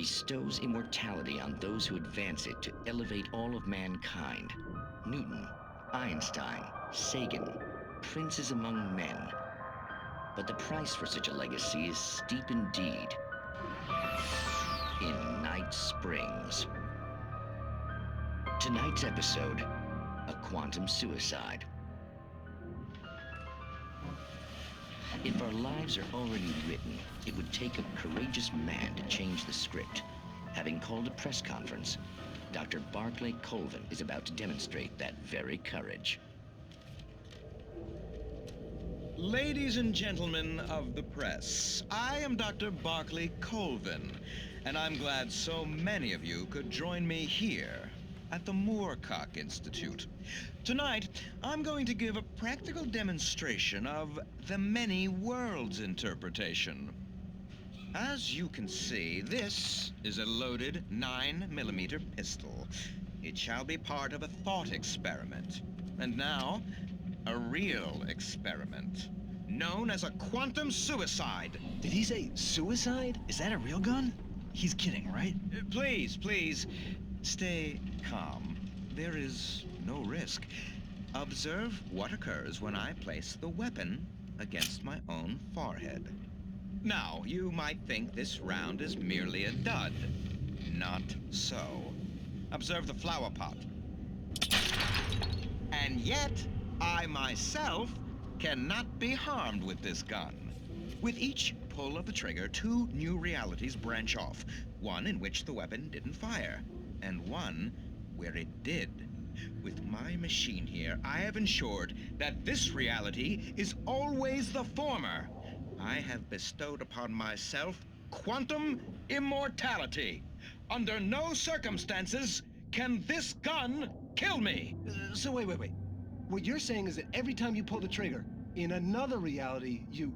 bestows immortality on those who advance it to elevate all of mankind. Newton, Einstein, Sagan, princes among men. But the price for such a legacy is steep indeed. In Night Springs. Tonight's episode, a quantum suicide. If our lives are already written, it would take a courageous man to change the script. Having called a press conference, Dr. Barclay Colvin is about to demonstrate that very courage. Ladies and gentlemen of the press, I am Dr. Barclay Colvin, and I'm glad so many of you could join me here at the Moorcock Institute. Tonight, I'm going to give a practical demonstration of the many worlds interpretation. As you can see, this is a loaded 9mm pistol. It shall be part of a thought experiment. And now, a real experiment, known as a quantum suicide. Did he say suicide? Is that a real gun? He's kidding, right? Please, stay calm. There is no risk. Observe what occurs when I place the weapon against my own forehead. Now, you might think this round is merely a dud. Not so. Observe the flower pot. And yet, I myself cannot be harmed with this gun. With each pull of the trigger, two new realities branch off. One in which the weapon didn't fire, and one where it did. With my machine here, I have ensured that this reality is always the former. I have bestowed upon myself quantum immortality. Under no circumstances can this gun kill me. So wait. What you're saying is that every time you pull the trigger, in another reality, you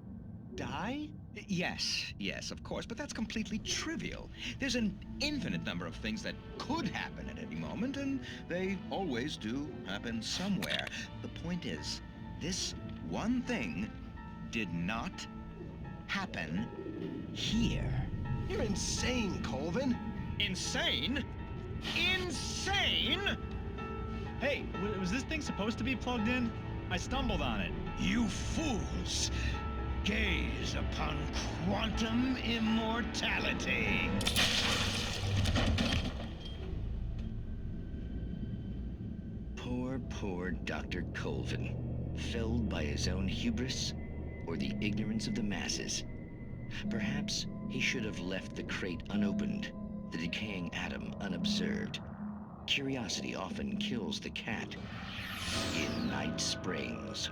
die? Yes, of course, but that's completely trivial. There's an infinite number of things that could happen at any moment, and they always do happen somewhere. The point is, this one thing did not happen here. You're insane, Colvin. Insane? Insane? Hey, was this thing supposed to be plugged in? I stumbled on it. You fools! Gaze upon quantum immortality. Poor Dr. Colvin, felled by his own hubris or the ignorance of the masses. Perhaps he should have left the crate unopened, the decaying atom unobserved. Curiosity often kills the cat. In Night Springs.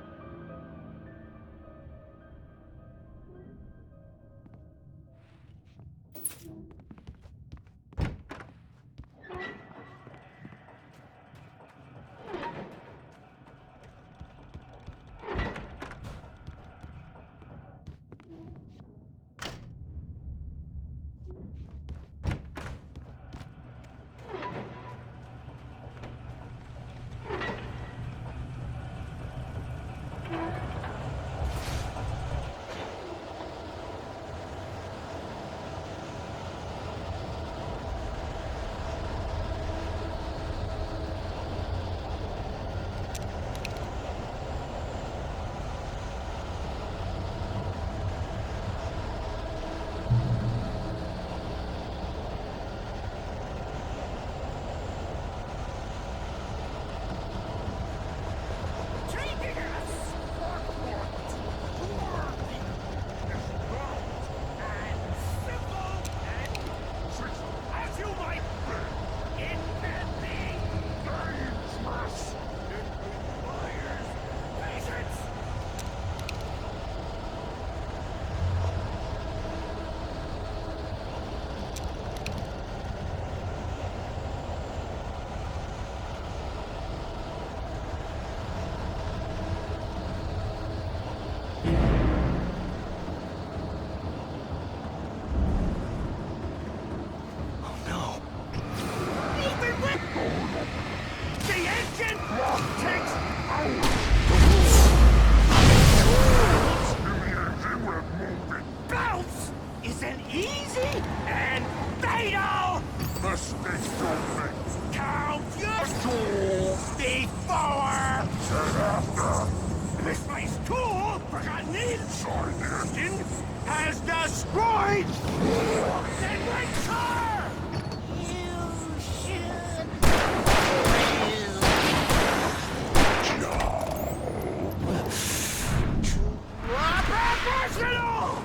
Bounce isn't easy and fatal! Count your tools before and after. Misplaced tool, forgotten inside has destroyed the Witcher! You should professional!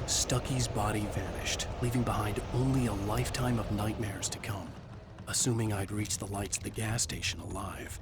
Stucky's body vanished, leaving behind only a lifetime of nightmares to come, assuming I'd reached the lights at the gas station alive.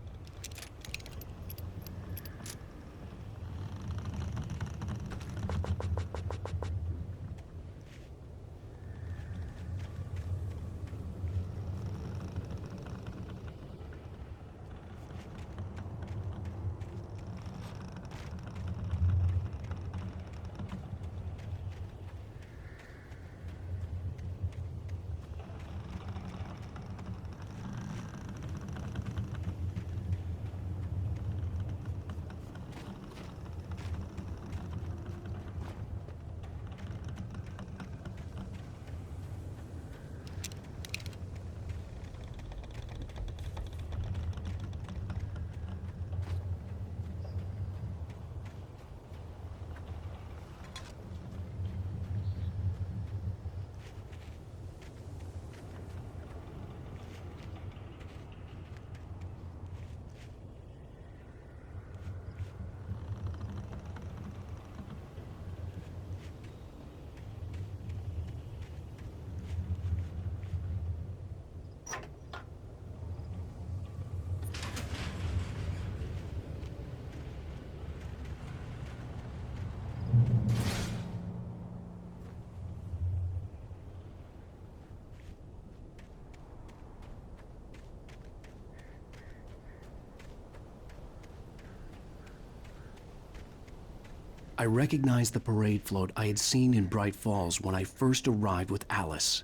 I recognized the parade float I had seen in Bright Falls when I first arrived with Alice.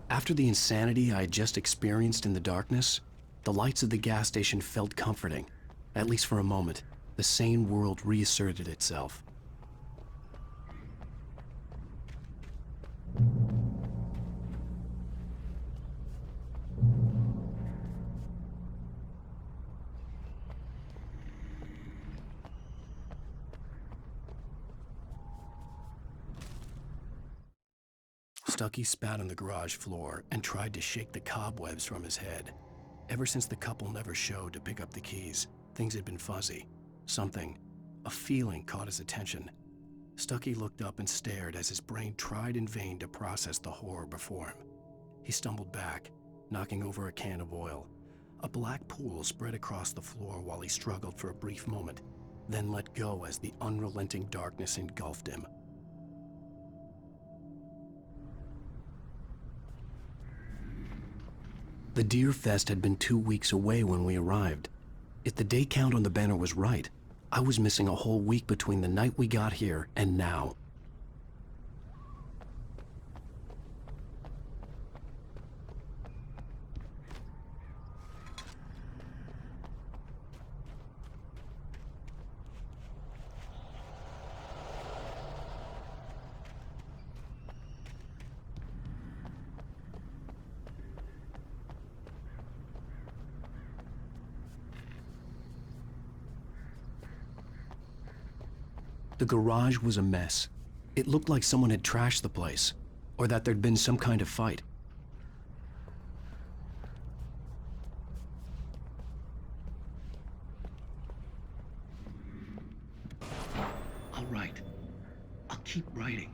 After the insanity I had just experienced in the darkness, the lights of the gas station felt comforting. At least for a moment, the sane world reasserted itself. Stucky spat on the garage floor and tried to shake the cobwebs from his head. Ever since the couple never showed to pick up the keys, things had been fuzzy. Something, a feeling caught his attention. Stucky looked up and stared as his brain tried in vain to process the horror before him. He stumbled back, knocking over a can of oil. A black pool spread across the floor while he struggled for a brief moment, then let go as the unrelenting darkness engulfed him. The Deer Fest had been 2 weeks away when we arrived. If the day count on the banner was right, I was missing a whole week between the night we got here and now. The garage was a mess. It looked like someone had trashed the place, or that there'd been some kind of fight. All right, keep writing.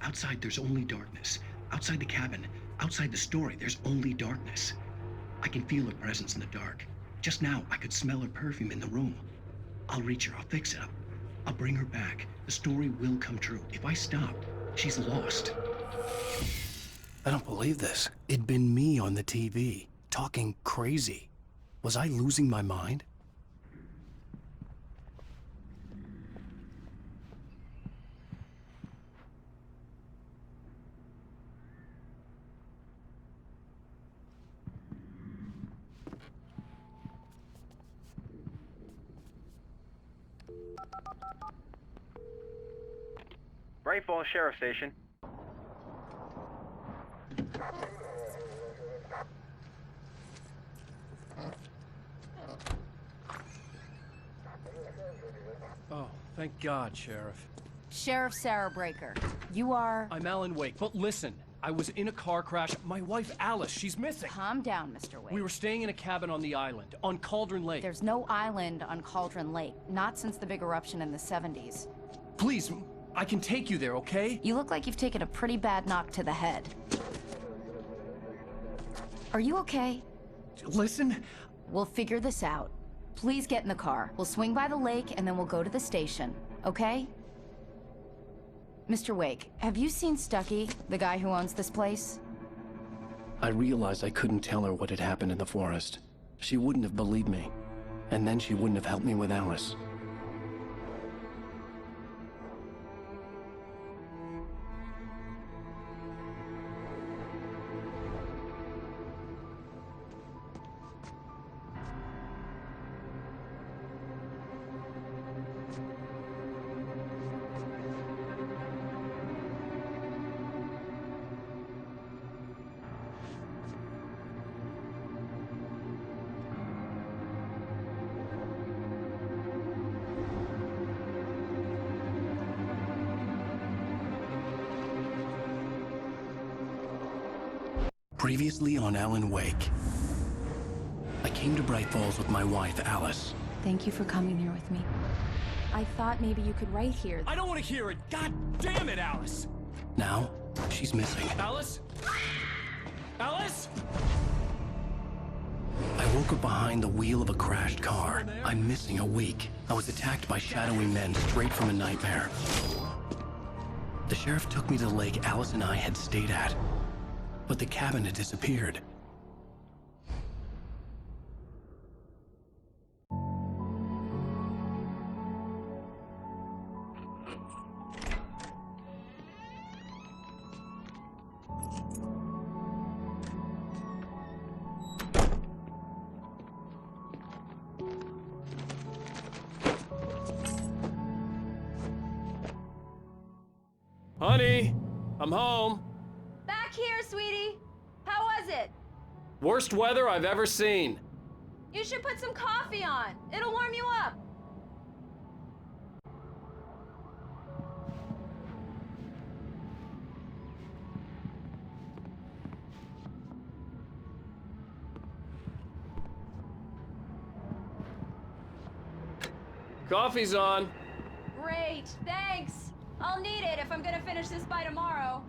Outside, there's only darkness. Outside the cabin, outside the story, there's only darkness. I can feel her presence in the dark. Just now, I could smell her perfume in the room. I'll reach her. I'll fix it. I'll bring her back. The story will come true. If I stop, she's lost. I don't believe this. It'd been me on the TV, talking crazy. Was I losing my mind? Bright Falls Sheriff Station. Oh, thank God, Sheriff. Sheriff Sarah Breaker. You are... I'm Alan Wake, but listen. I was in a car crash. My wife, Alice, she's missing. Calm down, Mr. Wake. We were staying in a cabin on the island, on Cauldron Lake. There's no island on Cauldron Lake. Not since the big eruption in the 70s. Please, I can take you there, okay? You look like you've taken a pretty bad knock to the head. Are you okay? Listen. We'll figure this out. Please get in the car. We'll swing by the lake and then we'll go to the station, okay? Mr. Wake, have you seen Stucky, the guy who owns this place? I realized I couldn't tell her what had happened in the forest. She wouldn't have believed me. And then she wouldn't have helped me with Alice. Previously on Alan Wake. I came to Bright Falls with my wife, Alice. Thank you for coming here with me. I thought maybe you could write here. I don't want to hear it! God damn it, Alice! Now, she's missing. Alice? Alice? I woke up behind the wheel of a crashed car. I'm missing a week. I was attacked by shadowy men straight from a nightmare. The sheriff took me to the lake Alice and I had stayed at. But the cabin had disappeared. Honey, I'm home. Back here, sweetie. How was it? Worst weather I've ever seen. You should put some coffee on. It'll warm you up. Coffee's on. Great, thanks. I'll need it if I'm gonna finish this by tomorrow.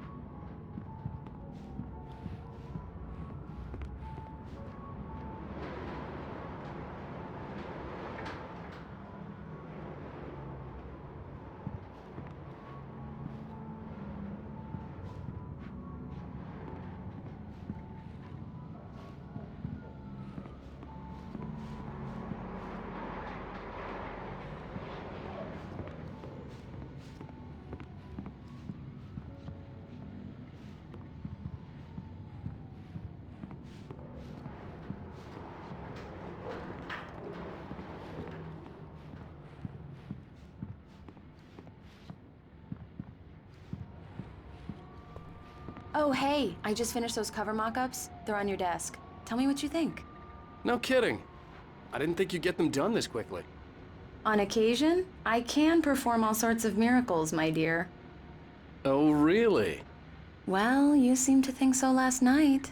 Oh, hey, I just finished those cover mock-ups. They're on your desk. Tell me what you think. No kidding. I didn't think you'd get them done this quickly. On occasion, I can perform all sorts of miracles, my dear. Oh, really? Well, you seemed to think so last night.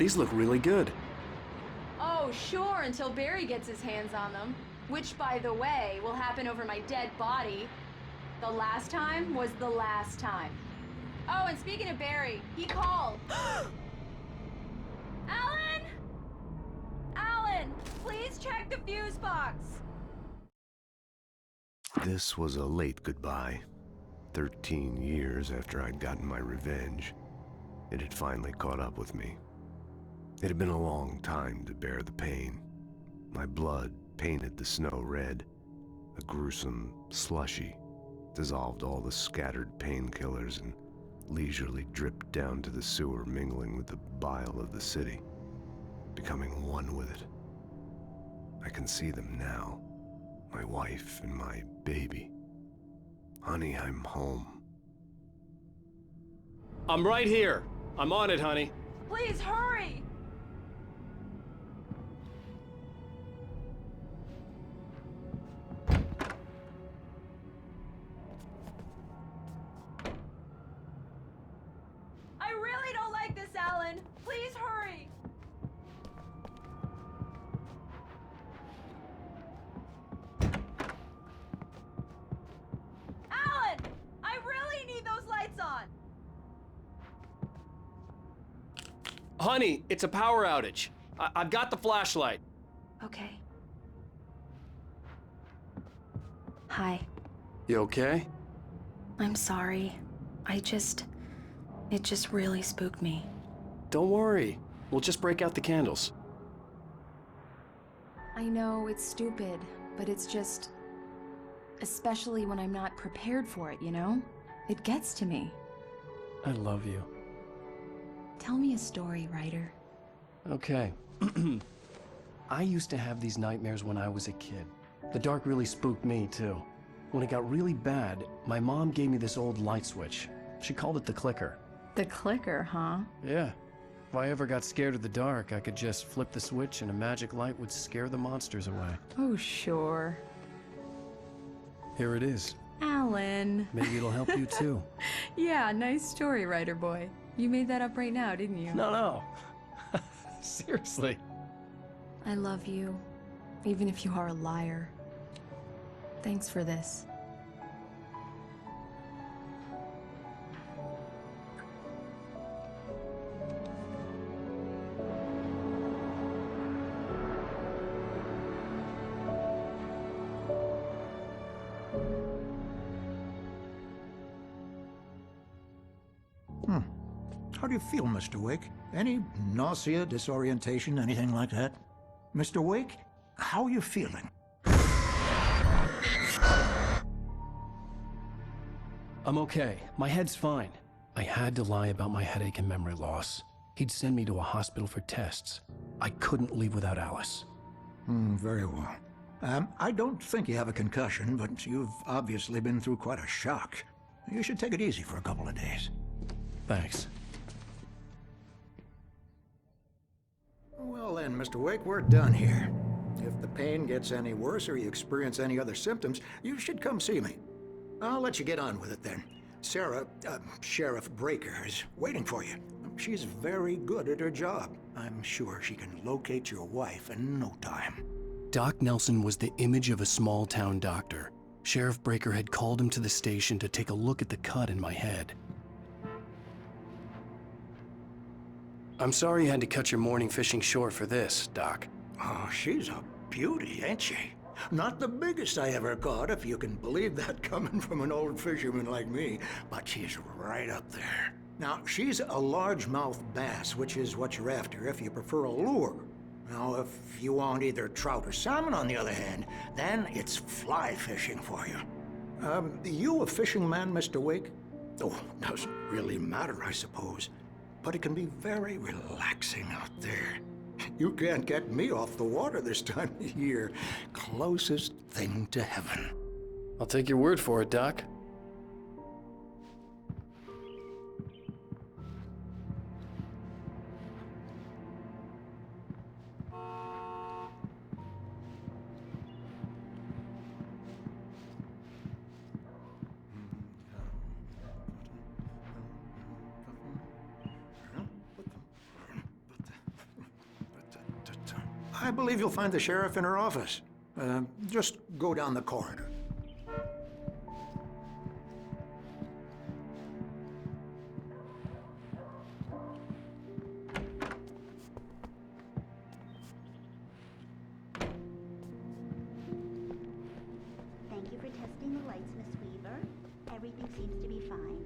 These look really good. Oh, sure, until Barry gets his hands on them. Which, by the way, will happen over my dead body. The last time was the last time. Oh, and speaking of Barry, he called. Alan! Alan, please check the fuse box. This was a late goodbye. 13 years after I'd gotten my revenge, it had finally caught up with me. It had been a long time to bear the pain. My blood painted the snow red. A gruesome slushy dissolved all the scattered painkillers and leisurely dripped down to the sewer, mingling with the bile of the city, becoming one with it. I can see them now, my wife and my baby. Honey, I'm home. I'm right here. I'm on it, honey. Please hurry! I really don't like this, Alan. Please hurry! Alan! I really need those lights on! Honey, it's a power outage. I've got the flashlight. Okay. Hi. You okay? I'm sorry. It just really spooked me. Don't worry. We'll just break out the candles. I know it's stupid, but it's just... especially when I'm not prepared for it, you know? It gets to me. I love you. Tell me a story, writer. Okay. I used to have these nightmares when I was a kid. The dark really spooked me, too. When it got really bad, my mom gave me this old light switch. She called it the clicker. The clicker, huh? Yeah. If I ever got scared of the dark, I could just flip the switch and a magic light would scare the monsters away. Oh, sure. Here it is. Alan. Maybe it'll help you, too. Yeah, nice story, writer boy. You made that up right now, didn't you? No. Seriously. I love you, even if you are a liar. Thanks for this. How do you feel, Mr. Wake? Any nausea, disorientation, anything like that? Mr. Wake, how are you feeling? I'm okay. My head's fine. I had to lie about my headache and memory loss. He'd send me to a hospital for tests. I couldn't leave without Alice. Very well. I don't think you have a concussion, but you've obviously been through quite a shock. You should take it easy for a couple of days. Thanks. Well then, Mr. Wake, we're done here. If the pain gets any worse or you experience any other symptoms, you should come see me. I'll let you get on with it then. Sarah, Sheriff Breaker, is waiting for you. She's very good at her job. I'm sure she can locate your wife in no time. Doc Nelson was the image of a small-town doctor. Sheriff Breaker had called him to the station to take a look at the cut in my head. I'm sorry you had to cut your morning fishing short for this, Doc. Oh, she's a beauty, ain't she? Not the biggest I ever caught, if you can believe that coming from an old fisherman like me, but she's right up there. Now, she's a largemouth bass, which is what you're after if you prefer a lure. Now, if you want either trout or salmon, on the other hand, then it's fly fishing for you. You a fishing man, Mr. Wake? Oh, doesn't really matter, I suppose. But it can be very relaxing out there. You can't get me off the water this time of year. Closest thing to heaven. I'll take your word for it, Doc. I believe you'll find the sheriff in her office. Just go down the corridor. Thank you for testing the lights, Miss Weaver. Everything seems to be fine.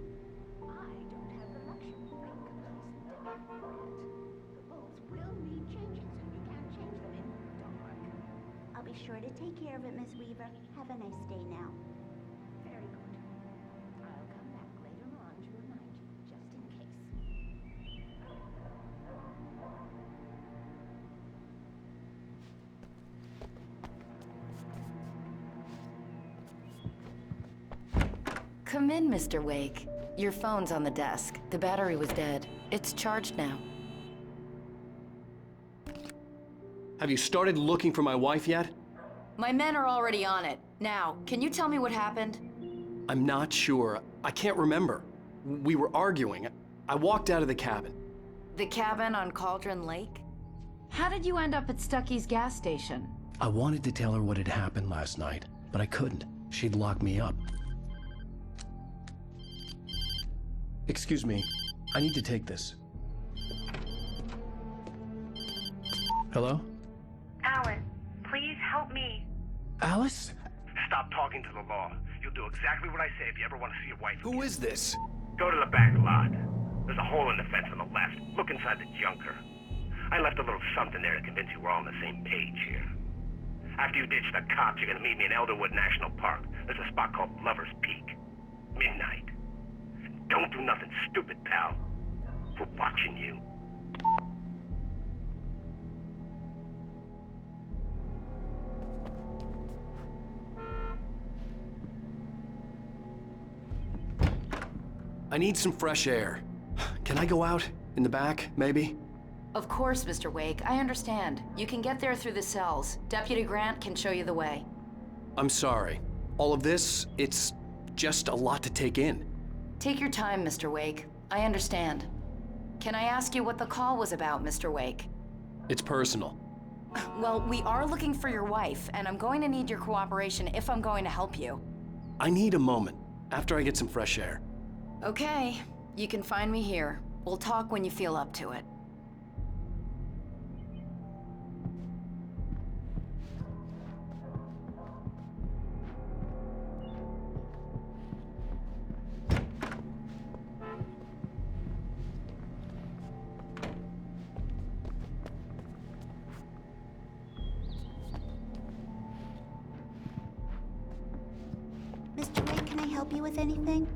I don't have the luxury of compromising the bulbs. The bulbs will need changing, so you can't change them in the dark. I'll be sure to take care of it, Miss Weaver. Have a nice day now. Very good. I'll come back later on to remind you, just in case. Come in, Mr. Wake. Your phone's on the desk. The battery was dead. It's charged now. Have you started looking for my wife yet? My men are already on it. Now, can you tell me what happened? I'm not sure. I can't remember. We were arguing. I walked out of the cabin. The cabin on Cauldron Lake? How did you end up at Stucky's gas station? I wanted to tell her what had happened last night, but I couldn't. She'd lock me up. Excuse me. I need to take this. Hello? Alan, please help me. Alice? Stop talking to the law. You'll do exactly what I say if you ever want to see your wife again. Who is this? Go to the back lot. There's a hole in the fence on the left. Look inside the junker. I left a little something there to convince you we're all on the same page here. After you ditch the cops, you're gonna meet me in Elderwood National Park. There's a spot called Lover's Peak. Midnight. Don't do nothing stupid, pal. We're watching you. I need some fresh air. Can I go out? In the back, maybe? Of course, Mr. Wake. I understand. You can get there through the cells. Deputy Grant can show you the way. I'm sorry. All of this, it's just a lot to take in. Take your time, Mr. Wake. I understand. Can I ask you what the call was about, Mr. Wake? It's personal. Well, we are looking for your wife, and I'm going to need your cooperation if I'm going to help you. I need a moment, after I get some fresh air. Okay, you can find me here. We'll talk when you feel up to it. Mr. Wake, can I help you with anything?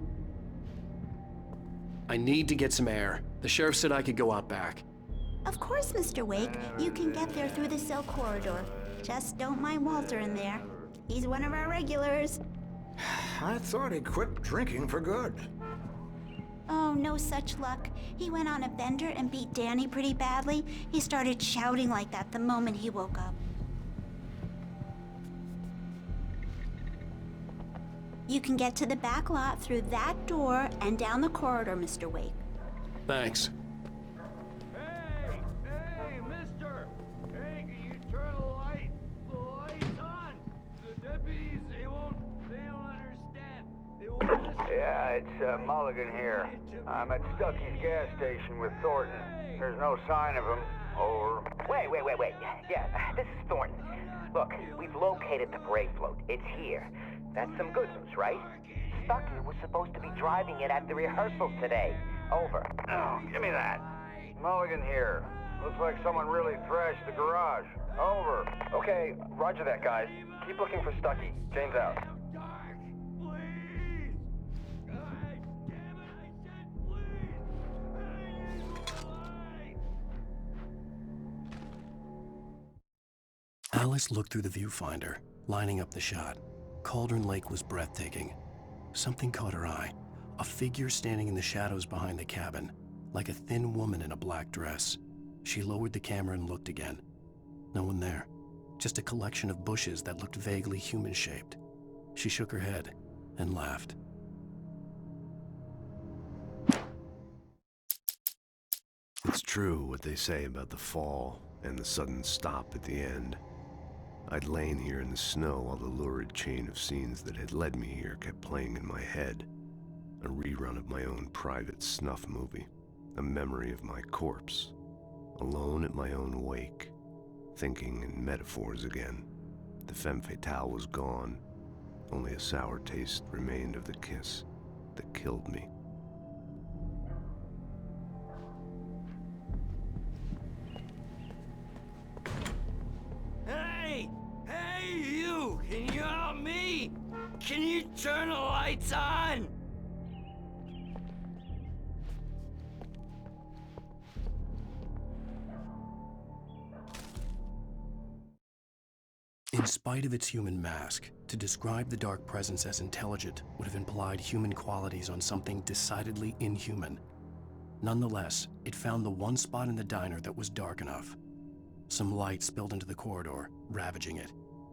I need to get some air. The sheriff said I could go out back. Of course, Mr. Wake. You can get there through the cell corridor. Just don't mind Walter in there. He's one of our regulars. I thought he quit drinking for good. Oh, no such luck. He went on a bender and beat Danny pretty badly. He started shouting like that the moment he woke up. You can get to the back lot through that door and down the corridor, Mr. Wake. Thanks. Hey, mister! Hey, can you turn the lights on? The deputies, they don't understand. They won't listen. Yeah, it's Mulligan here. I'm at Stucky's gas station with Thornton. There's no sign of him. Over. Wait. Yeah, this is Thornton. Look, we've located the parade float. It's here. That's some good news, right? Stucky was supposed to be driving it at the rehearsal today. Over. Oh, give me that. Mulligan here. Looks like someone really thrashed the garage. Over. Okay, roger that, guys. Keep looking for Stucky. James out. Alice looked through the viewfinder, lining up the shot. Cauldron Lake was breathtaking. Something caught her eye. A figure standing in the shadows behind the cabin, like a thin woman in a black dress. She lowered the camera and looked again. No one there. Just a collection of bushes that looked vaguely human-shaped. She shook her head and laughed. It's true what they say about the fall. and the sudden stop at the end. I'd lain here in the snow while the lurid chain of scenes that had led me here kept playing in my head. A rerun of my own private snuff movie. A memory of my corpse. Alone at my own wake. Thinking in metaphors again. The femme fatale was gone. Only a sour taste remained of the kiss that killed me. Hey! Hey, you! Can you help me? Can you turn the lights on? In spite of its human mask, to describe the dark presence as intelligent would have implied human qualities on something decidedly inhuman. Nonetheless, it found the one spot in the diner that was dark enough. Some light spilled into the corridor, ravaging it.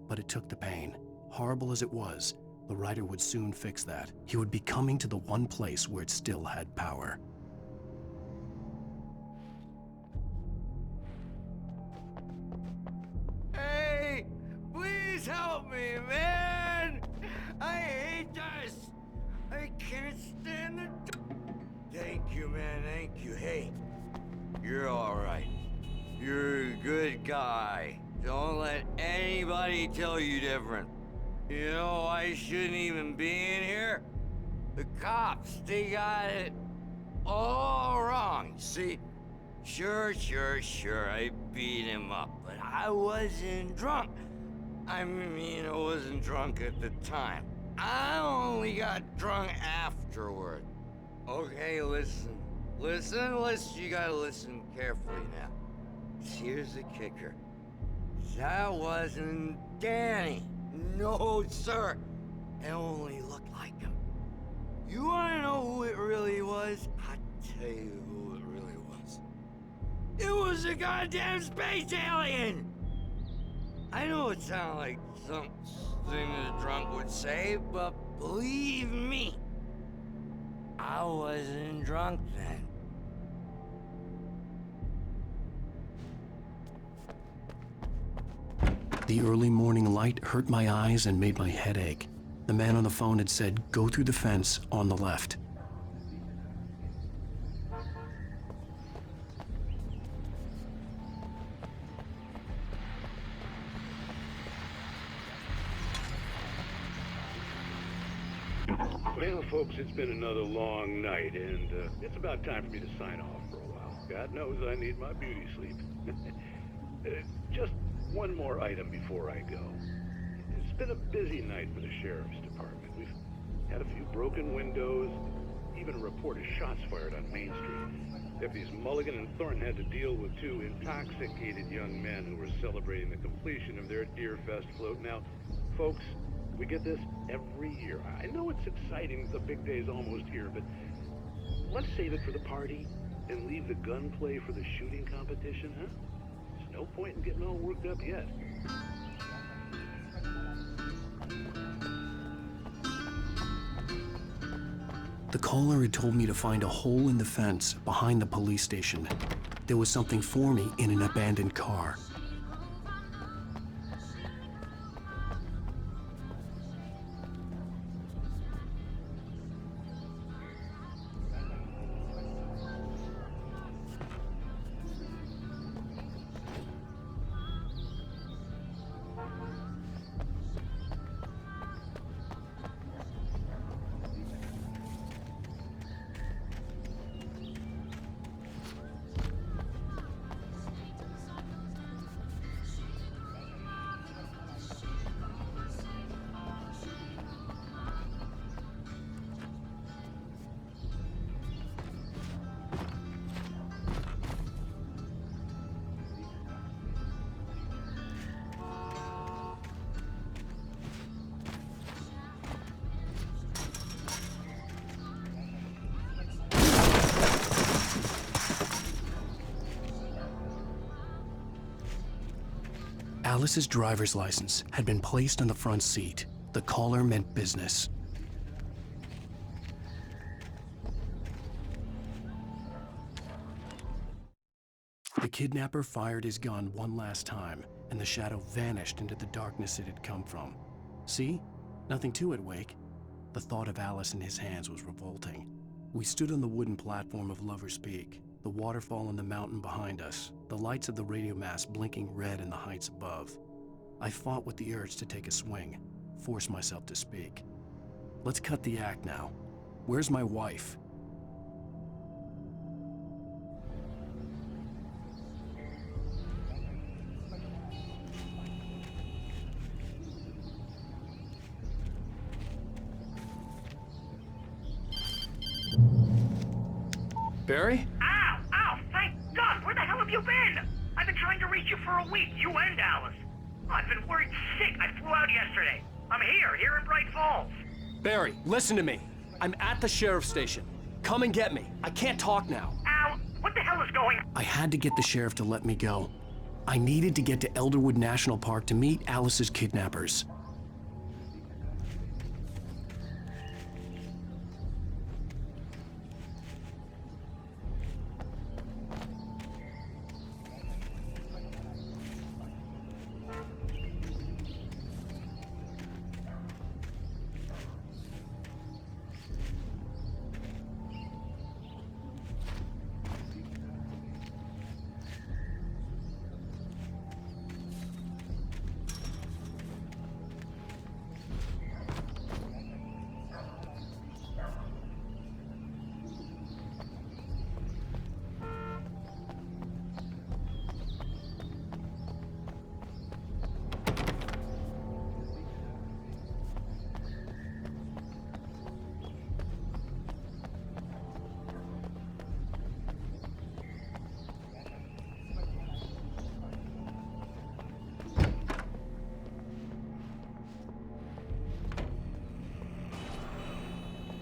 But it took the pain. Horrible as it was, the writer would soon fix that. He would be coming to the one place where it still had power. Hey! Please help me, man! I hate this! I can't stand it! Thank you, man, thank you. Hey, you're alright. You're a good guy. Don't let anybody tell you different. You know, I shouldn't even be in here. The cops, they got it all wrong. See, sure, I beat him up, but I wasn't drunk. I mean, I wasn't drunk at the time. I only got drunk afterward. Okay, listen, you gotta listen carefully now. Here's the kicker. That wasn't Danny. No, sir. It only looked like him. You wanna know who it really was? I'll tell you who it really was. It was a goddamn space alien! I know it sounds like something a drunk would say, but believe me, I wasn't drunk then. The early morning light hurt my eyes and made my head ache. The man on the phone had said, "Go through the fence on the left." Well, folks, it's been another long night, and it's about time for me to sign off for a while. God knows I need my beauty sleep. Just one more item before I go. It's been a busy night for the Sheriff's Department. We've had a few broken windows, even a report of shots fired on Main Street. Deputies Mulligan and Thornton had to deal with two intoxicated young men who were celebrating the completion of their Deer Fest float. Now, folks, we get this every year. I know it's exciting, the big day's almost here, but let's save it for the party and leave the gunplay for the shooting competition, huh? There's no point in getting all worked up yet. The caller had told me to find a hole in the fence behind the police station. There was something for me in an abandoned car. Alice's driver's license had been placed on the front seat. The caller meant business. The kidnapper fired his gun one last time, and the shadow vanished into the darkness it had come from. See? Nothing to it, Wake. The thought of Alice in his hands was revolting. We stood on the wooden platform of Lover's Peak, the waterfall in the mountain behind us, the lights of the radio mast blinking red in the heights above. I fought with the urge to take a swing, force myself to speak. Let's cut the act now. Where's my wife? Barry? Ow! Ow! Thank God! Where the hell have you been? I've been trying to reach you for a week, you and Alice. Oh, I've been worried sick. I flew out yesterday. I'm here in Bright Falls. Barry, listen to me. I'm at the sheriff's station. Come and get me. I can't talk now. Al, what the hell is going on? I had to get the sheriff to let me go. I needed to get to Elderwood National Park to meet Alice's kidnappers.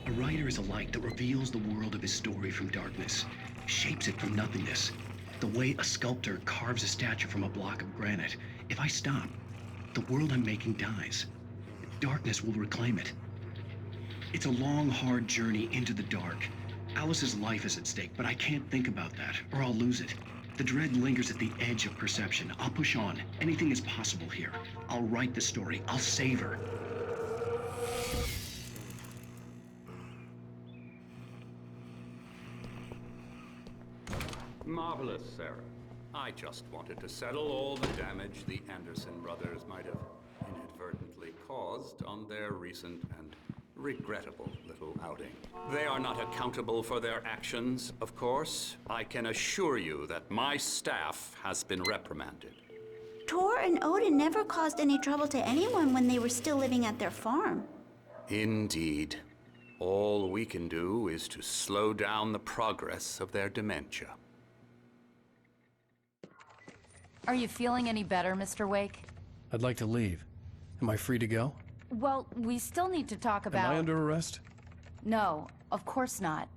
A writer is a light that reveals the world of his story from darkness, shapes it from nothingness. The way a sculptor carves a statue from a block of granite. If I stop, the world I'm making dies. Darkness will reclaim it. It's a long, hard journey into the dark. Alice's life is at stake, but I can't think about that, or I'll lose it. The dread lingers at the edge of perception. I'll push on. Anything is possible here. I'll write the story. I'll save her. Marvelous, Sarah. I just wanted to settle all the damage the Anderson brothers might have inadvertently caused on their recent and regrettable little outing. They are not accountable for their actions, of course. I can assure you that my staff has been reprimanded. Tor and Odin never caused any trouble to anyone when they were still living at their farm. Indeed. All we can do is to slow down the progress of their dementia. Are you feeling any better, Mr. Wake? I'd like to leave. Am I free to go? Well, we still need to talk about... Am I under arrest? No, of course not.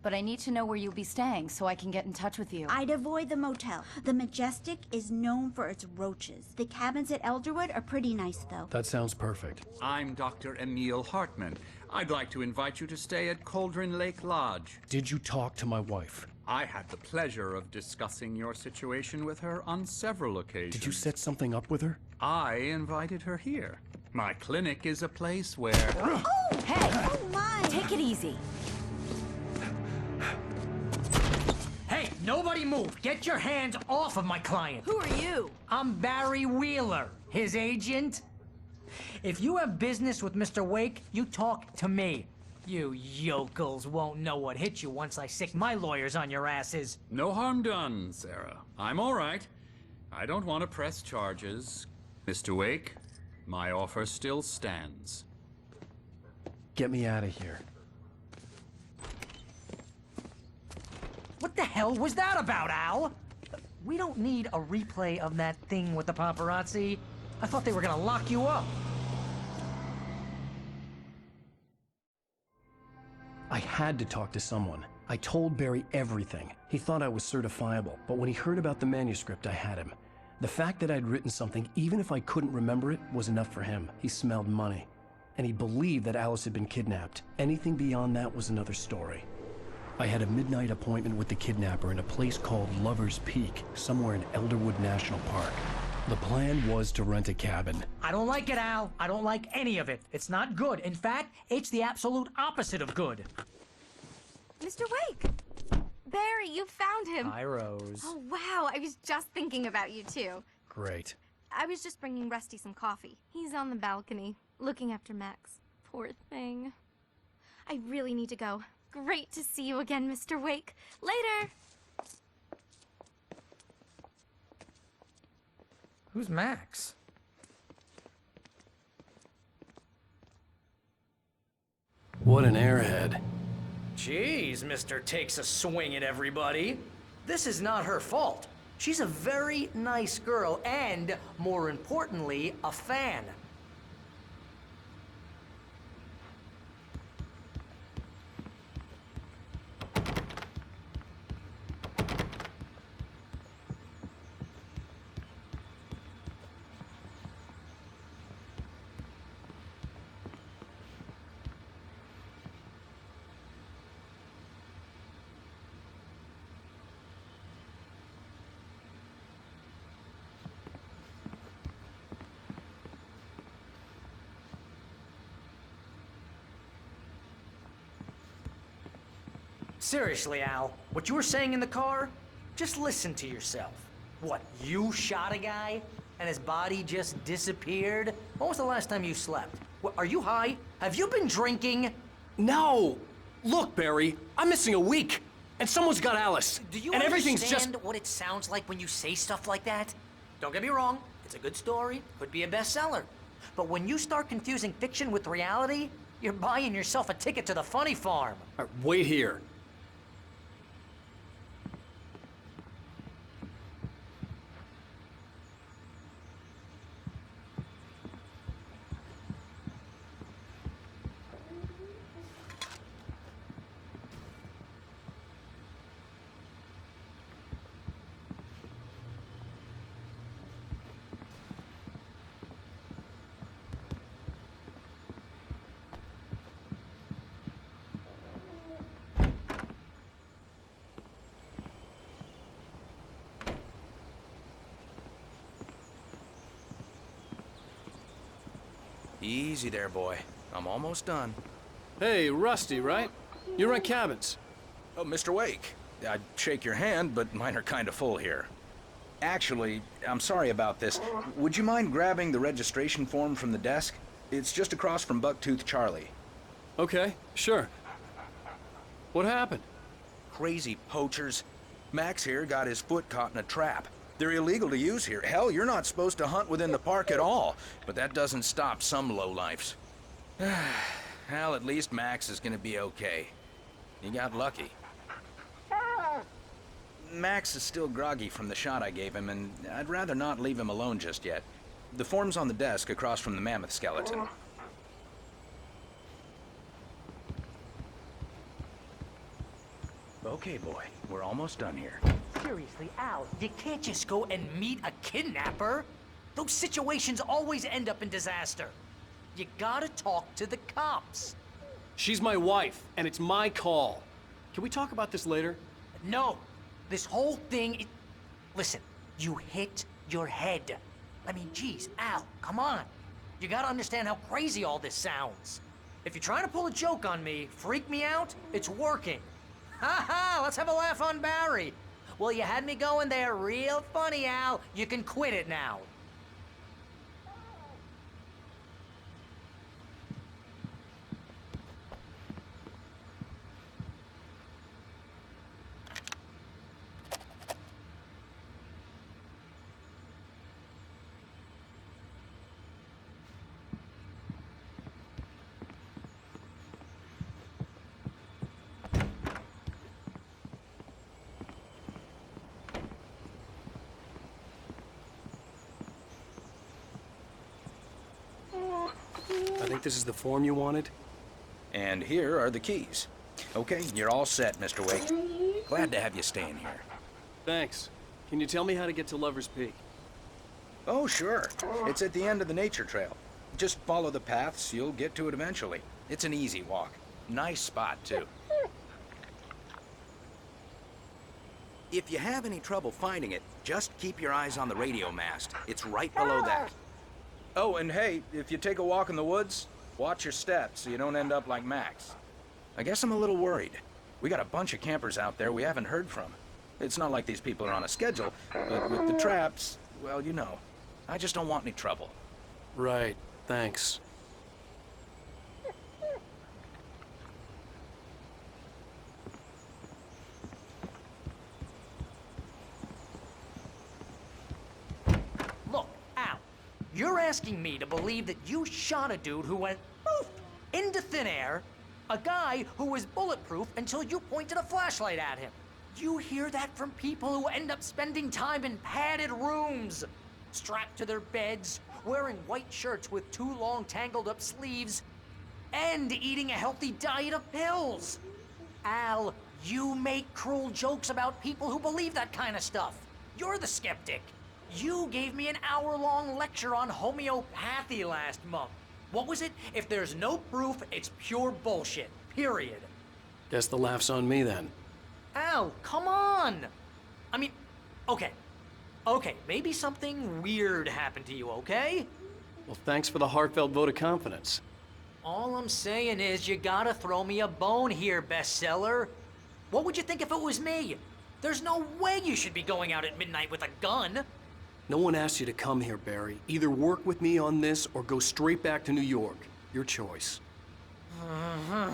But I need to know where you'll be staying so I can get in touch with you. I'd avoid the motel. The Majestic is known for its roaches. The cabins at Elderwood are pretty nice, though. That sounds perfect. I'm Dr. Emil Hartman. I'd like to invite you to stay at Cauldron Lake Lodge. Did you talk to my wife? I had the pleasure of discussing your situation with her on several occasions. Did you set something up with her? I invited her here. My clinic is a place where... Oh! Hey! Oh, my! Take it easy. Hey, nobody move! Get your hands off of my client! Who are you? I'm Barry Wheeler, his agent. If you have business with Mr. Wake, you talk to me. You yokels won't know what hit you once I sick my lawyers on your asses. No harm done, Sarah. I'm all right. I don't want to press charges. Mr. Wake, my offer still stands. Get me out of here. What the hell was that about, Al? We don't need a replay of that thing with the paparazzi. I thought they were gonna lock you up. I had to talk to someone. I told Barry everything. He thought I was certifiable, but when he heard about the manuscript, I had him. The fact that I'd written something, even if I couldn't remember it, was enough for him. He smelled money. And he believed that Alice had been kidnapped. Anything beyond that was another story. I had a midnight appointment with the kidnapper in a place called Lover's Peak, somewhere in Elderwood National Park. The plan was to rent a cabin. I don't like it, Al. I don't like any of it. It's not good. In fact, it's the absolute opposite of good. Mr. Wake! Barry, you found him. Hi, Rose. Oh, wow. I was just thinking about you, too. Great. I was just bringing Rusty some coffee. He's on the balcony, looking after Max. Poor thing. I really need to go. Great to see you again, Mr. Wake. Later! Who's Max? What an airhead. Jeez, Mr. Takes a swing at everybody. This is not her fault. She's a very nice girl and, more importantly, a fan. Seriously, Al, what you were saying in the car? Just listen to yourself. What, you shot a guy and his body just disappeared? When was the last time you slept? What, are you high? Have you been drinking? No! Look, Barry, I'm missing a week, and someone's got Alice. Do you and everything's understand just... what it sounds like when you say stuff like that? Don't get me wrong, it's a good story, could be a bestseller. But when you start confusing fiction with reality, you're buying yourself a ticket to the funny farm. Wait here. Easy there, boy. I'm almost done. Hey, Rusty, right? You rent cabins. Oh, Mr. Wake. I'd shake your hand, but mine are kind of full here. Actually, I'm sorry about this. Would you mind grabbing the registration form from the desk? It's just across from Bucktooth Charlie. Okay, sure. What happened? Crazy poachers. Max here got his foot caught in a trap. They're illegal to use here. Hell, you're not supposed to hunt within the park at all. But that doesn't stop some lowlifes. Well, at least Max is gonna be okay. He got lucky. Max is still groggy from the shot I gave him, and I'd rather not leave him alone just yet. The form's on the desk across from the mammoth skeleton. Okay, boy. We're almost done here. Seriously, Al, you can't just go and meet a kidnapper. Those situations always end up in disaster. You gotta talk to the cops. She's my wife, and it's my call. Can we talk about this later? No. This whole thing... Listen, you hit your head. I mean, geez, Al, come on. You gotta understand how crazy all this sounds. If you're trying to pull a joke on me, freak me out, it's working. Ha ha, let's have a laugh on Barry. Well, you had me going there real funny, Al. You can quit it now. I think this is the form you wanted. And here are the keys. Okay, you're all set, Mr. Wake. Glad to have you staying here. Thanks. Can you tell me how to get to Lover's Peak? Oh, sure. It's at the end of the nature trail. Just follow the paths, you'll get to it eventually. It's an easy walk. Nice spot, too. If you have any trouble finding it, just keep your eyes on the radio mast. It's right below that. Oh, and hey, if you take a walk in the woods, watch your steps so you don't end up like Max. I guess I'm a little worried. We got a bunch of campers out there we haven't heard from. It's not like these people are on a schedule, but with the traps, well, you know. I just don't want any trouble. Right, thanks. Look, Al, you're asking me to believe that you shot a dude who went poof into thin air, a guy who was bulletproof until you pointed a flashlight at him. You hear that from people who end up spending time in padded rooms, strapped to their beds, wearing white shirts with too long tangled up sleeves, and eating a healthy diet of pills. Al, you make cruel jokes about people who believe that kind of stuff. You're the skeptic. You gave me an hour-long lecture on homeopathy last month. What was it? If there's no proof, it's pure bullshit. Period. Guess the laugh's on me then. Al, come on! I mean, okay. Okay, maybe something weird happened to you, okay? Well, thanks for the heartfelt vote of confidence. All I'm saying is you gotta throw me a bone here, bestseller. What would you think if it was me? There's no way you should be going out at midnight with a gun. No one asked you to come here, Barry. Either work with me on this or go straight back to New York. Your choice. Uh-huh.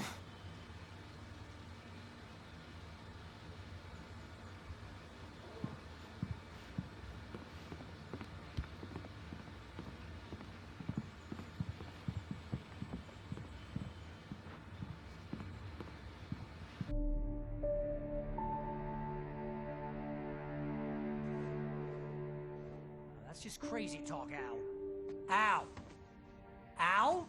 That's just crazy talk, Al. Al! Al?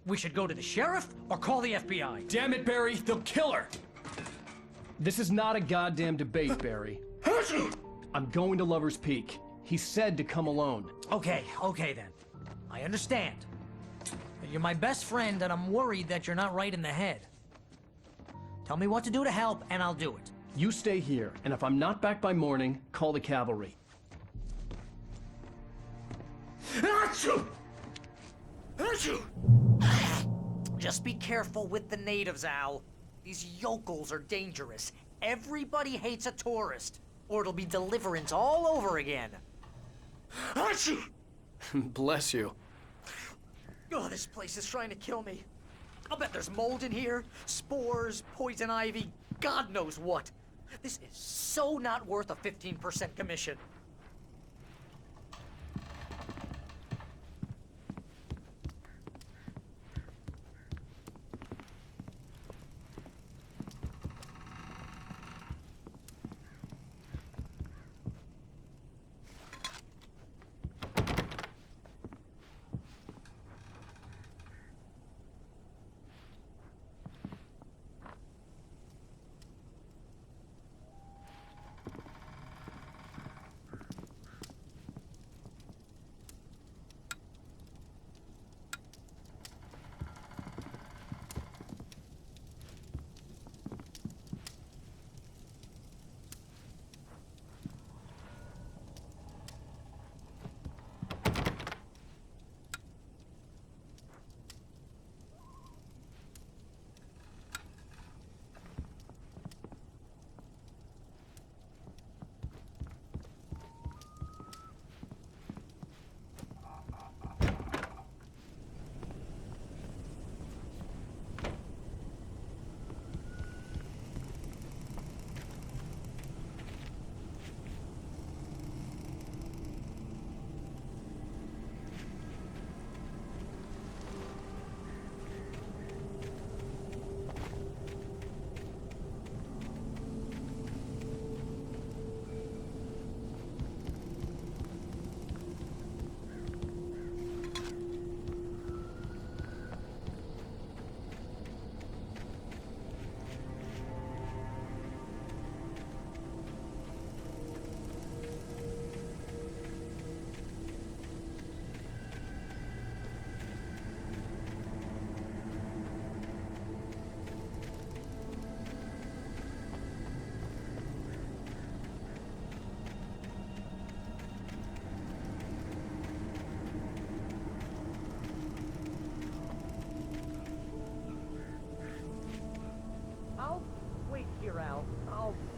We should go to the sheriff or call the FBI. Damn it, Barry, they'll kill her! This is not a goddamn debate, Barry. I'm going to Lover's Peak. He said to come alone. Okay then. I understand. But you're my best friend and I'm worried that you're not right in the head. Tell me what to do to help and I'll do it. You stay here, and if I'm not back by morning, call the cavalry. Achoo! Achoo! Just be careful with the natives, Al. These yokels are dangerous. Everybody hates a tourist, or it'll be deliverance all over again. Achoo! Bless you. Oh, this place is trying to kill me. I'll bet there's mold in here, spores, poison ivy, God knows what. This is so not worth a 15% commission.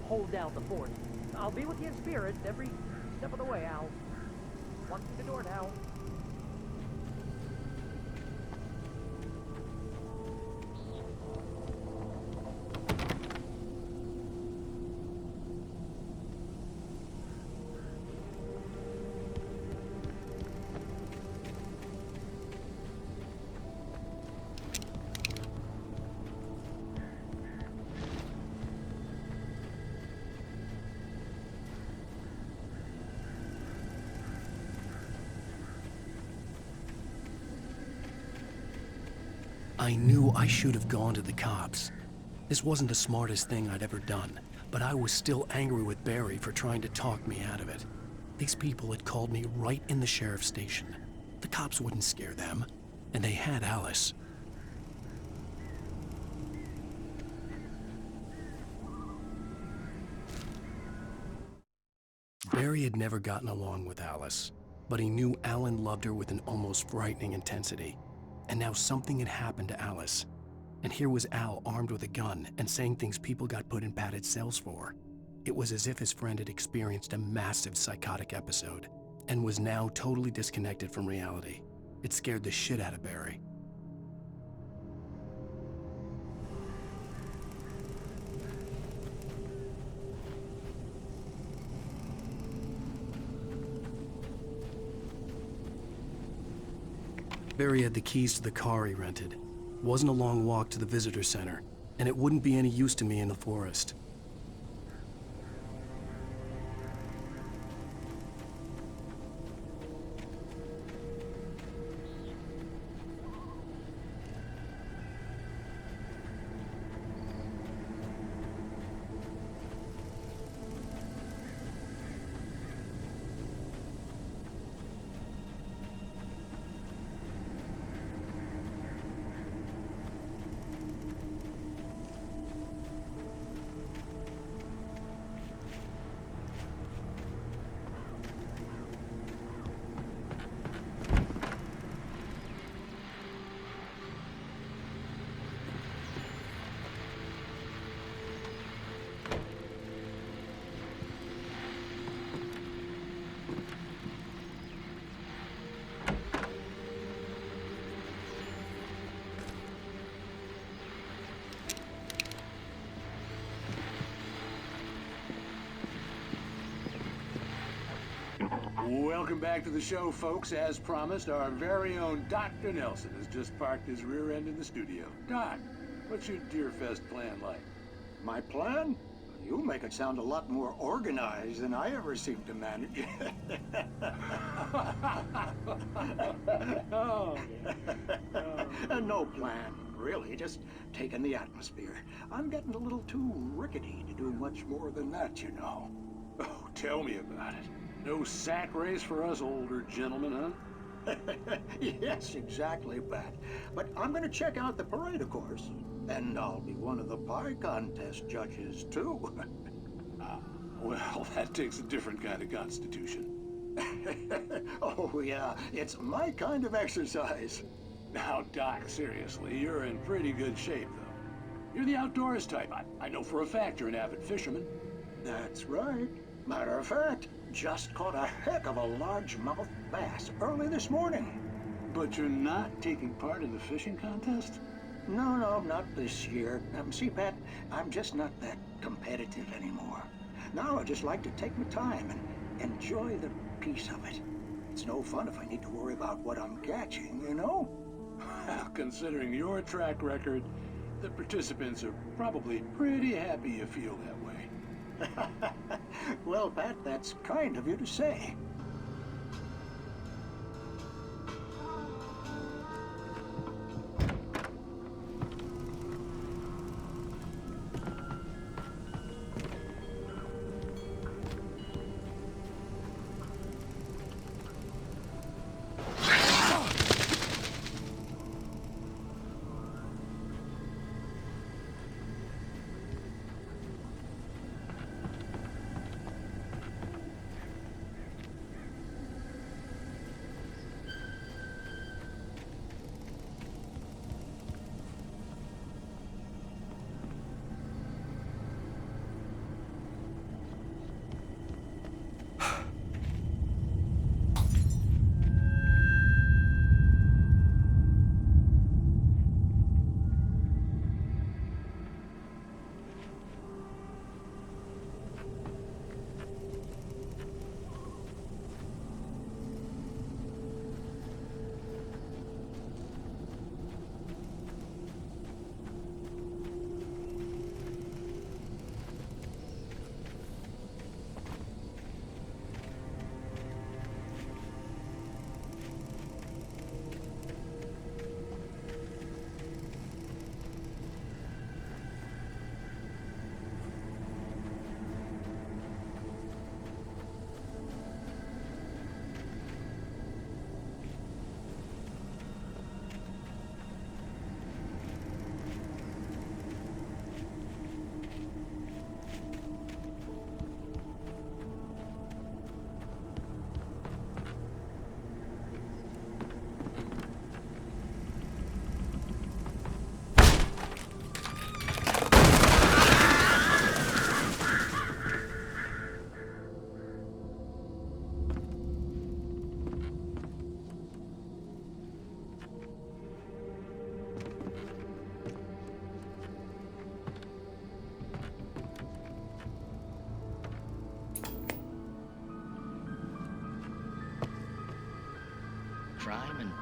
hold down the fort. I'll be with you in spirit every step of the way, Al. Walk through the door now. I knew I should have gone to the cops. This wasn't the smartest thing I'd ever done, but I was still angry with Barry for trying to talk me out of it. These people had called me right in the sheriff's station. The cops wouldn't scare them, and they had Alice. Barry had never gotten along with Alice, but he knew Alan loved her with an almost frightening intensity. And now something had happened to Alice. And here was Al armed with a gun and saying things people got put in padded cells for. It was as if his friend had experienced a massive psychotic episode and was now totally disconnected from reality. It scared the shit out of Barry. Barry had the keys to the car he rented. It wasn't a long walk to the visitor center, and it wouldn't be any use to me in the forest. Welcome back to the show, folks. As promised, our very own Dr. Nelson has just parked his rear end in the studio. Doc, what's your Deerfest plan like? My plan? You make it sound a lot more organized than I ever seem to manage. No plan, really. Just taking the atmosphere. I'm getting a little too rickety to do much more than that, you know. Oh, tell me about it. No sack race for us older gentlemen, huh? Yes, exactly, Pat. But I'm gonna check out the parade, of course. And I'll be one of the pie contest judges, too. Well, that takes a different kind of constitution. Oh, yeah. It's my kind of exercise. Now, Doc, seriously, you're in pretty good shape, though. You're the outdoors type. I know for a fact you're an avid fisherman. That's right. Matter of fact, just caught a heck of a largemouth bass early this morning. But you're not taking part in the fishing contest? No, not this year. See, Pat, I'm just not that competitive anymore. Now I just like to take my time and enjoy the peace of it. It's no fun if I need to worry about what I'm catching, you know? Well, considering your track record, the participants are probably pretty happy you feel that way. Well, Pat, that's kind of you to say.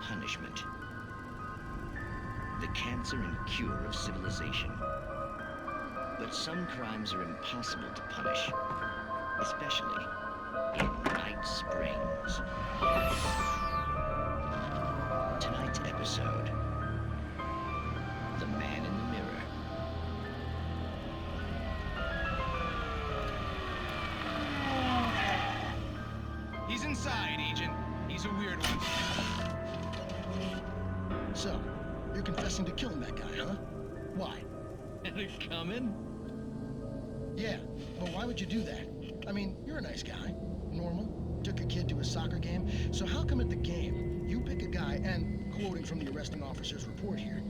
punishment. The cancer and cure of civilization. But some crimes are impossible to punish, especially in Night Springs. Tonight's episode, The Man in the Mirror. He's inside, Agent. He's a weird one. So, you're confessing to killing that guy, huh? Why? And it coming? Yeah, but why would you do that? I mean, you're a nice guy. Normal. Took your kid to a soccer game. So how come at the game, you pick a guy and, quoting from the arresting officer's report here,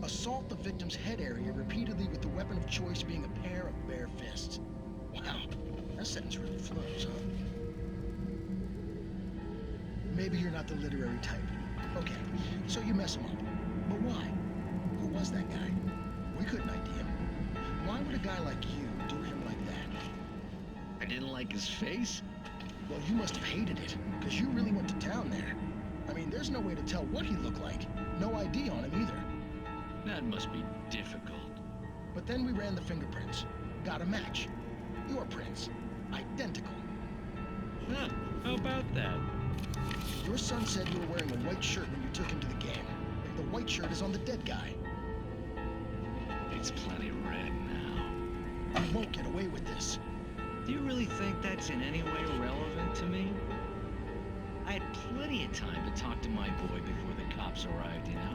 assault the victim's head area repeatedly with the weapon of choice being a pair of bare fists? Wow, that sentence really flows, huh? Maybe you're not the literary type. Okay, so you mess him up. But why? Who was that guy? We couldn't ID him. Why would a guy like you do him like that? I didn't like his face? Well, you must have hated it, because you really went to town there. I mean, there's no way to tell what he looked like. No ID on him either. That must be difficult. But then we ran the fingerprints. Got a match. Your prints. Identical. Huh, how about that? Your son said you were wearing a white shirt when you took him to the game. The white shirt is on the dead guy. It's plenty red now. You won't get away with this. Do you really think that's in any way relevant to me? I had plenty of time to talk to my boy before the cops arrived, you know?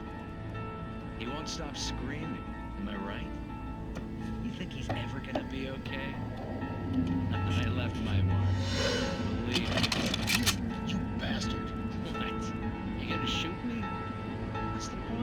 He won't stop screaming, am I right? You think he's ever gonna be okay? I left my mark. Believe me. You bastard. What? You gonna shoot me? What's the point?